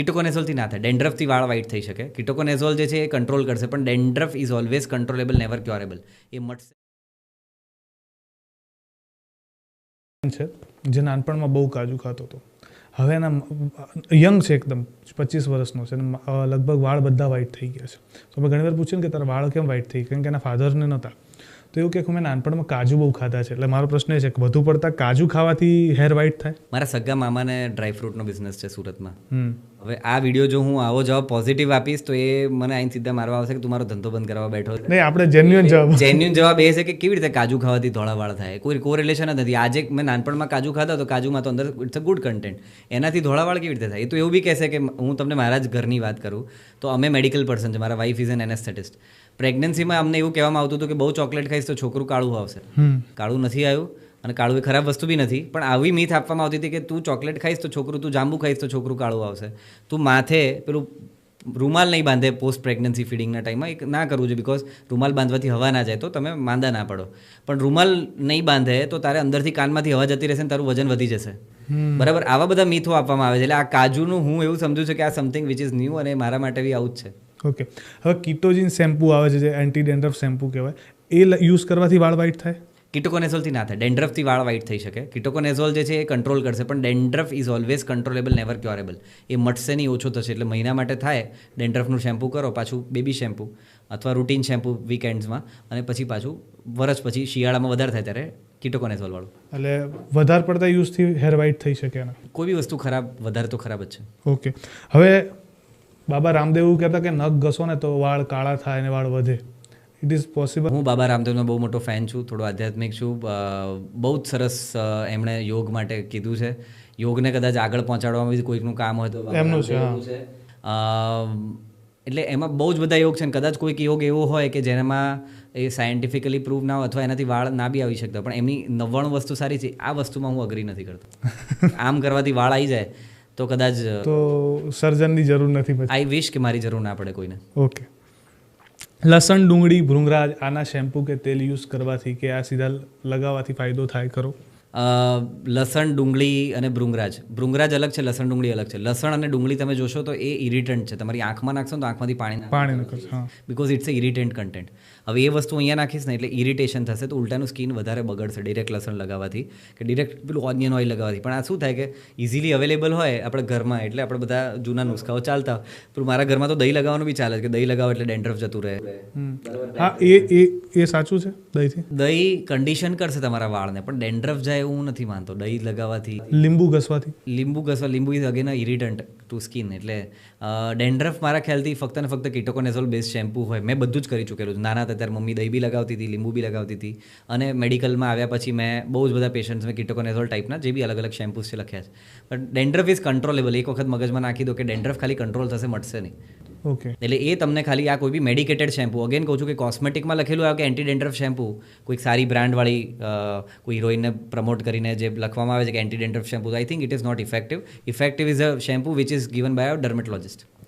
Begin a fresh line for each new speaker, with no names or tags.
કીટોકોનેઝોલથી ના થાય. ડેન્ડ્રફથી વાળ વ્હાઇટ થઈ શકે. કીટોકોનેઝોલ જે છે એ કંટ્રોલ કરશે, પણ dandruff is always controllable, never curable. એ મટશે
છે જે નાનપણમાં બહુ કાજુ ખાતો હતો. હવે એના યંગ છે, એકદમ 25 વર્ષનો છે, લગભગ વાળ બધા વ્હાઇટ થઈ ગયા છે. તો મેં ઘણી વાર પૂછ્યું ને કે તારા વાળ કેમ વ્હાઇટ થઈ? કારણ કે એના ફાધરને નહોતા. તો એવું કે મેં નાનપણમાં કાજુ બહુ ખાધા છે. એટલે મારો પ્રશ્ન એ છે કે વધુ પડતા કાજુ ખાવાથી હેર વ્હાઇટ થાય?
મારા સગા મામાને ડ્રાયફ્રૂટનો બિઝનેસ છે સુરતમાં.
હમ.
હવે આ વિડીયો જો હું આવો જવાબ પોઝિટિવ આપીશ તો એ મને અહીં સીધા મારવા આવશે કે તું મારો ધંધો બંધ કરવા બેઠો છે.
નહીં, આપણે જેન્યુઅન જવાબ.
જેન્યુઅન જવાબ એ છે કે કેવી રીતે કાજુ ખાવાથી ધોળા વાળ થાય. કોઈ કોરિલેશન જ નથી. આજે મેં નાનપણમાં કાજુ ખાધા તો કાજુમાં તો અંદર ઇટ્સ અ ગુડ કન્ટેન્ટ. એનાથી ધોળા વાળ કેવી રીતે થાય? એ તો એવું બી કહેશે કે હું તમને મારા જ ઘરની વાત કરું તો અમે મેડિકલ પર્સન છે. મારા વાઇફ ઇઝ એન એનેસ્થેટિસ્ટ. પ્રેગ્નન્સીમાં અમને એવું કહેવામાં આવતું હતું કે બહુ ચોકલેટ ખાઈશ તો છોકરું કાળું આવશે. કાળું નથી આવ્યું, અને કાળું એ ખરાબ વસ્તુ બી નથી, પણ આવી મીથ આપવામાં આવતી હતી કે તું ચોકલેટ ખાઈશ તો છોકરું, તું જાંબુ ખાઈશ તો છોકરું કાળું આવશે. તું માથે પેલું રૂમાલ નહીં બાંધે પોસ્ટ પ્રેગ્નન્સી ફીડિંગના ટાઈમમાં, એક ના કરવું જોઈએ, બિકોઝ રૂમાલ બાંધવાથી હવા ના જાય તો તમે માંદા ના પડો. પણ રૂમાલ નહીં બાંધે તો તારે અંદરથી કાનમાંથી હવા જતી રહેશે ને તારું વજન વધી જશે. બરાબર, આવા બધા મીથો આપવામાં આવે છે. એટલે આ કાજુનું હું એવું સમજુ છું કે આ સમથિંગ વિચ ઇઝ ન્યૂ, અને મારા માટે બી આવું જ છે.
ઓકે, હવે કીટોજીન શેમ્પુ આવે છે જે એન્ટી ડેન્ડ્રફ શેમ્પુ કહેવાય, એ યુઝ કરવાથી વાળ વ્હાઇટ થાય?
કીટોકોનેઝોલથી ના થાય. ડેન્ડ્રફથી વાળ વ્હાઇટ થઈ શકે. કીટોકોનેઝોલ જે છે એ કંટ્રોલ કરશે, પણ dandruff is always controllable, never curable. એ મટશે નહીં, ઓછો થશે. એટલે મહિના માટે થાય ડેન્ડ્રફનું શેમ્પુ કરો, પાછું બેબી શેમ્પુ અથવા રૂટીન શેમ્પુ વીકેન્ડ્સમાં, અને પછી પાછું વર્ષ પછી શિયાળામાં વધારે થાય ત્યારે કીટોકોનેઝોલ વાળું.
એટલે વધારે પડતા યુઝથી હેર વ્હાઇટ થઈ શકે એના?
કોઈ બી વસ્તુ ખરાબ, વધારે તો ખરાબ જ છે.
ઓકે, હવે બાબા રામદેવ એવું કહેતા કે નખ ઘસો ને તો વાળ કાળા થાય અને વાળ વધે. It is possible?
હું બાબા રામદેવનો બહુ મોટો ફેન છું, થોડો આધ્યાત્મિક છું. બહુ જ સરસ એમણે યોગ માટે કીધું છે. યોગને કદાચ આગળ પહોંચાડવામાં બી કોઈકનું કામ હોય તો
એમનું છે.
એટલે એમાં બહુ જ બધા યોગ છે, ને કદાચ કોઈક યોગ એવો હોય કે જેમાં એ સાયન્ટિફિકલી પ્રૂવ ના હોય અથવા એનાથી વાળ ના બી આવી શકતા, પણ એમની 99 વસ્તુ સારી છે. આ વસ્તુમાં હું અગ્રી નથી કરતો. આમ કરવાથી વાળ આવી જાય તો કદાચ
તો સર્જનની જરૂર નથી પછી.
આઈ વિશ કે મારી જરૂર ના પડે કોઈને.
ઓકે, લસણ, ડુંગળી, ભૃંગરાજ આના શેમ્પુ કે તેલ યુઝ કરવાથી કે આ સીધા લગાવવાથી ફાયદો થાય ખરો?
લસણ, ડુંગળી અને ભૃંગરાજ અલગ છે, લસણ ડુંગળી અલગ છે. લસણ અને ડુંગળી તમે જોશો તો એ ઇરિટન્ટ છે. તમારી આંખમાં નાખશો તો આંખમાંથી પાણી
નીકળશે. હા,
બિકોઝ ઇટ્સ એ ઇરિટેન્ટ કન્ટેન્ટ. હવે એ વસ્તુ અહીંયા નાખીશ ને એટલે ઇરિટેશન થશે, તો ઉલટાનું સ્કિન વધારે બગડશે ડિરેક્ટ લસણ લગાવવાથી કે ડિરેક્ટ પેલું ઓનિયન ઓઇલ લગાવવાથી. પણ આ શું થાય કે ઇઝીલી અવેલેબલ હોય આપણે ઘરમાં, એટલે આપણે બધા જૂના નુસ્ખાઓ ચાલતા. પણ મારા ઘરમાં તો દહીં લગાવવાનું બી ચાલે છે કે દહીં લગાવો એટલે ડેન્ડ્રફ જતું રહે.
હા, એ સાચું છે.
દહીં કન્ડિશન કરશે તમારા વાળને, પણ ડેન્ડ્રફ જાય એવું હું નથી માનતો. દહીં લગાવવાથી,
લીંબુ ઘસવાથી,
લીંબુ ઇઝ અગેન ઇરિટન્ટ ટુ સ્કિન. એટલે ડેન્ડ્રફ મારા ખ્યાલથી ફક્ત ને ફક્ત કીટોકોનેઝોલ બેઝ શેમ્પુ હોય. મેં બધું જ કરી ચૂકેલું છું. નાના હતા ત્યારે મમ્મી દહીં બી લગાવતી હતી, લીંબુ બી લગાવતી હતી, અને મેડિકલમાં આવ્યા પછી મેં બહુ જ બધા પેશન્ટ્સ મેં કીટોકોનેઝોલ ટાઈપના જે બી અલગ અલગ શેમ્પૂસ છે લખ્યા છે. પણ ડેન્ડ્રફ ઇઝ કંટ્રોલેબલ. એક વખત મગજમાં નાખી દો કે ડેન્ડ્રફ ખાલી કંટ્રોલ થશે, મટશે નહીં.
ઓકે,
એટલે એ તમને ખાલી આ કોઈ બી મેડિકેટેડ શેમ્પુ, અગેન કહું છું કે કોસ્મેટિકમાં લખેલું આવે કે એન્ટી ડેન્ડ્રફ શેમ્પુ, કોઈક સારી બ્રાન્ડવાળી કોઈ હિરોઈનને પ્રમોટ કરીને જે લખવામાં આવે છે કે anti dandruff shampoo, I think it is not effective. Effective is a shampoo which is given by a dermatologist.